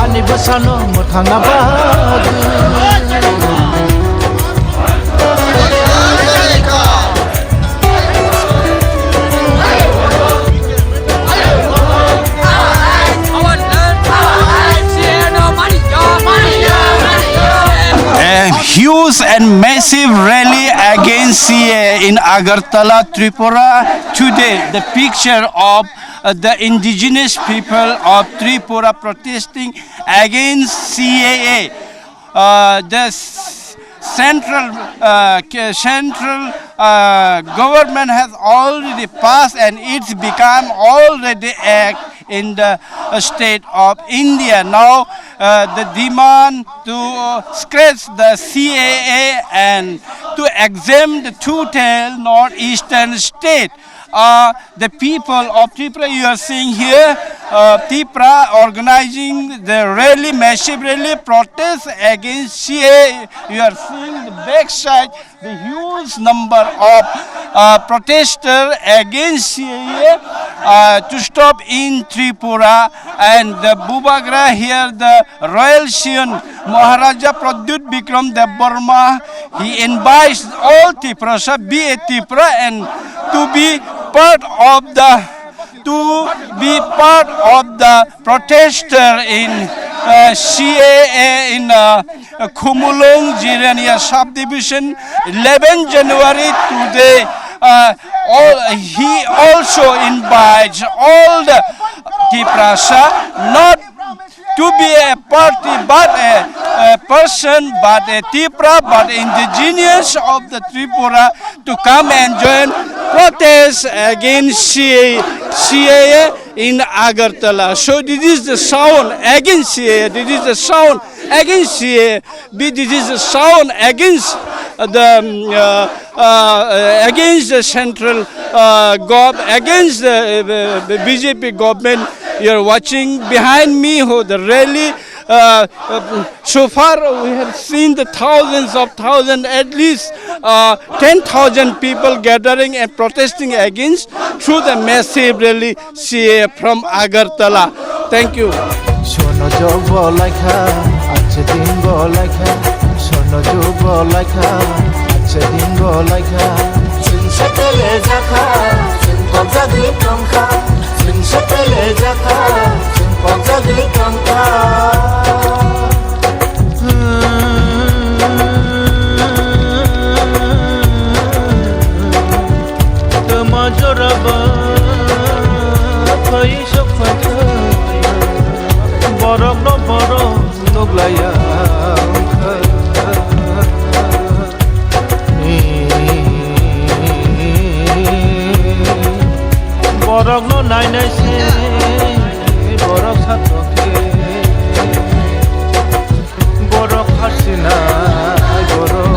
Ani besano mutana A huge and massive rally against CAA in Agartala, Tripura. Today, the picture of the indigenous people of Tripura protesting against CAA. The central government has already passed and it's become already act in the state of India. Now the demand to scratch the CAA and to exempt the total northeastern state. The people of Tripura, you are seeing here, Tripura organizing the rally, massive rally protest against CAA. You are seeing the backside, the huge number of protesters against CAA to stop in Tripura. And the Bubagra here, the Royal Sion Maharaja Pradyut Bikram Dev Burma, he invites all Tripura, be a Tripura and to be part of the protester in CAA in Khumulung Jirania subdivision 11 January today. He also invites all the Tripura not to be a party but a person but a Tripura but indigenous of the Tripura to come and join protest against CAA in Agartala. So this is the sound against CAA. This is the sound against CAA. This is the sound against the central against the BJP government. You are watching behind me the rally. So far we have seen the thousands, at least 10,000 people gathering and protesting against through the massive rally CAA from Agartala. Thank you. Sono jobo laika, ache dingo laika. Sono jobo laika, ache dingo laika. Sin shakele jaka, sin pagadi kamka. Sin shakele jaka, sin pagadi kamka. Tama joraba, koi shokfata. Borok no borok nuglaya. Borok no nai nai se, borok satoke. Borok hasina, borok.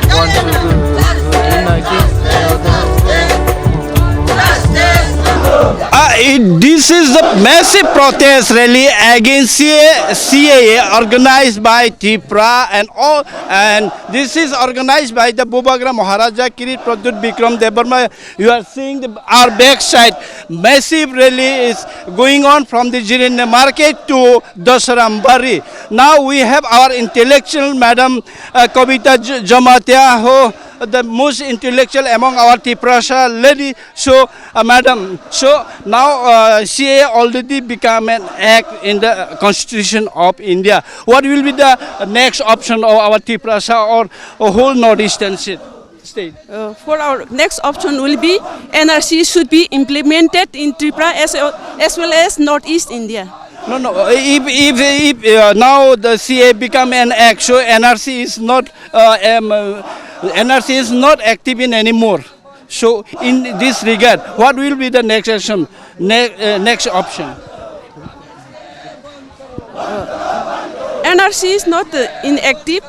Want to do like This is the massive protest rally against CAA organized by Tripura and this is organized by the Bubagra Maharaja Kirit Pradyut Bikram Dev Burma. You are seeing our backside. Massive rally is going on from the Jiranya market to Dasarambari. Now we have our intellectual Madam Kavita Jamatia, who the most intellectual among our Tripura lady. So, Madam, so now CAA already become an act in the Constitution of India. What will be the next option of our Tripura or a whole northeastern state? For our next option will be NRC should be implemented in Tripura as well as Northeast India. No. If now the CA become an act, so NRC is not active in anymore. So in this regard, what will be the next action, next option? NRC is not inactive,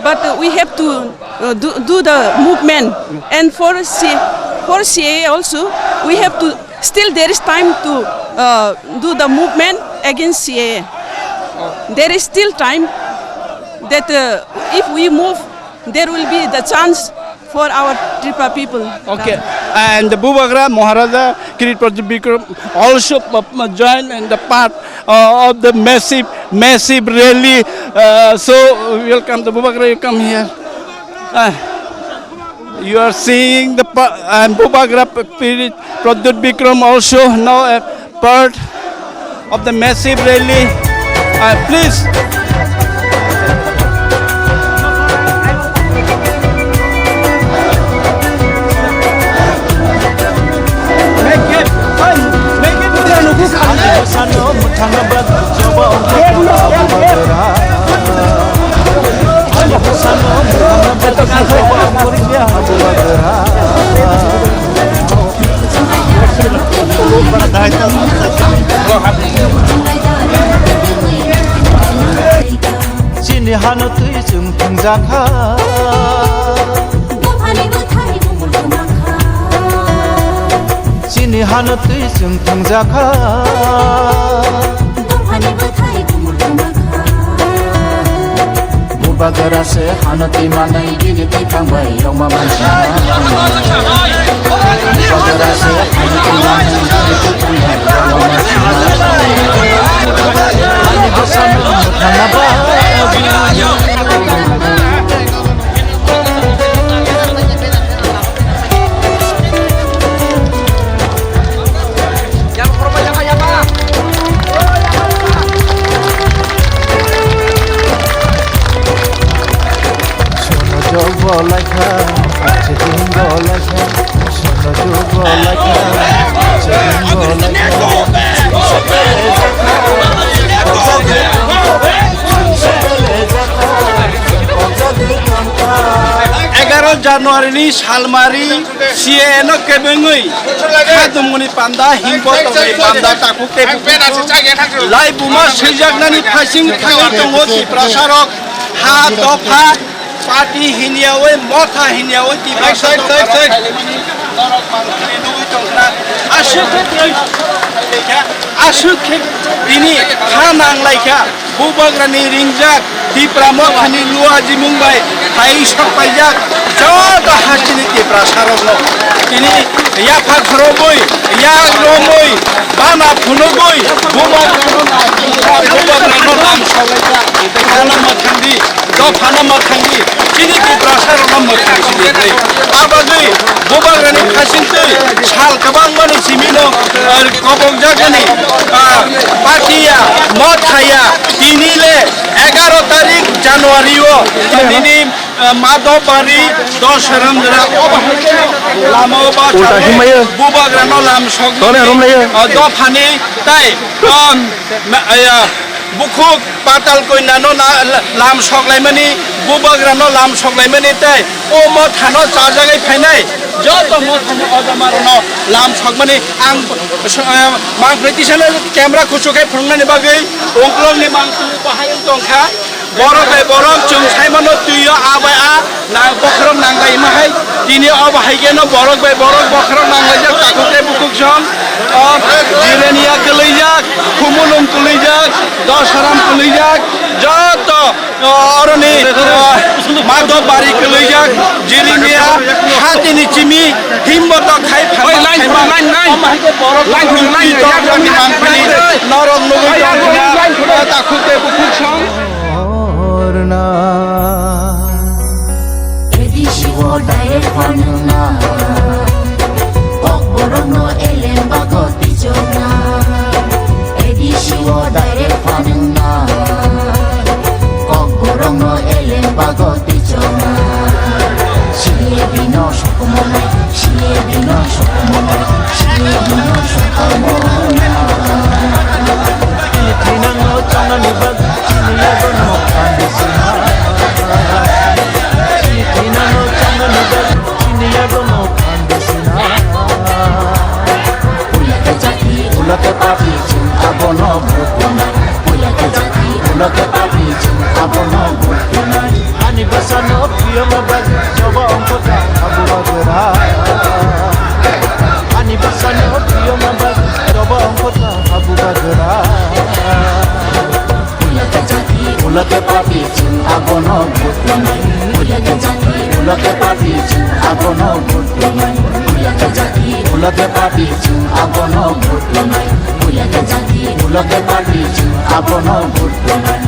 but we have to do the movement. And for for CAA also, we have to, still there is time to do the movement against CAA. There is still time that if we move, there will be the chance for our Tripura people. Okay, and the Bubagra Maharaja Kirit Pradip Bikram also joined in the part of the massive rally. So welcome the Bubagra, you come here. You are seeing the and Bubagra Kirit Pradip Bikram also now a part of the massive rally. Please. Sano mutana bad joba Abu Bakra Sano mutana bad joba Abu Bakra Chini hanu tui jung pingjaka Chini hanu tui jung pingjaka Bubagra se hanati manai gini tikangbai roma mancha Bubagra se hanati manai gini tikangbai roma Bolaka, checking bolaka, sono jo bolaka, checking bolaka. 11 January ni Salmari CAA no kebengui khadumuni panda himbo tongni panda taku kebu lai buma seijaknani phasing thangai tongo Tripura ha dofa party hiniawe motha hiniawe tiba side norok mangkri nui tongna ashuk ini hanang laika Bubagrani ringjak Tripura mothani luaji mumbai hai sokpaijak joto hasini Tripura sarogno ini yafa khroboi yak romoi bana phunoboi Bubagrano nam solaika kana mathandi dofana mathandi chini Tripura sarogno mathandi abagui Bubagrani khasintui sal kabang mani simino kobongjagani patiya mothaya tinile 11 তারিখ জানুয়ারিও তিনি মাধববাড়ি 10 রামদরা লামবা বুবাগ্রানো লাম সগ দফানি তাই বুখুক পাতাল কইনানো লাম সগলাইমানি বুবাগ্রানো লাম সগলাইমানি তাই ও মথানো চাজাগাই ফাইনাই যত মথানো অদমারনো লাম সগমানি আং মাংপ্রেতিসানে ক্যামেরা খুচুকাই ফংনানি বাগৈ অংক্লংনি মাংতু বাহাই Tankha borok borok chung saimano tuyo abaya na bokrom nangai mahai tini abahai geno borok bokrom nangai jak takote bukuk jong jirenia kelijak kumunum kelijak dosaram kelijak joto oroni madhobari kelijak jirenia hatini chimi himboto khai phai line norok nugi takote bukuk jong Edishiwo dae fanuna Okborono elemba gotichona Edishiwo dae fanuna Okborono elemba gotichona Shie bino shokumonai Shie bino shokumonai Shie bino shokumonai Tinango chana nibad chiniyago no kandisina Tinango chana nibad chiniyago উলকে পাঠিয়েছু আগনো ভূতে নাই উলকে জাতি উলকে পাঠিয়েছু আগনো ভূতে নাই উলকে জাতি উলকে পাঠিয়েছু আগনো ভূতে নাই উলকে জাতি উলকে পাঠিয়েছু আগনো ভূতে নাই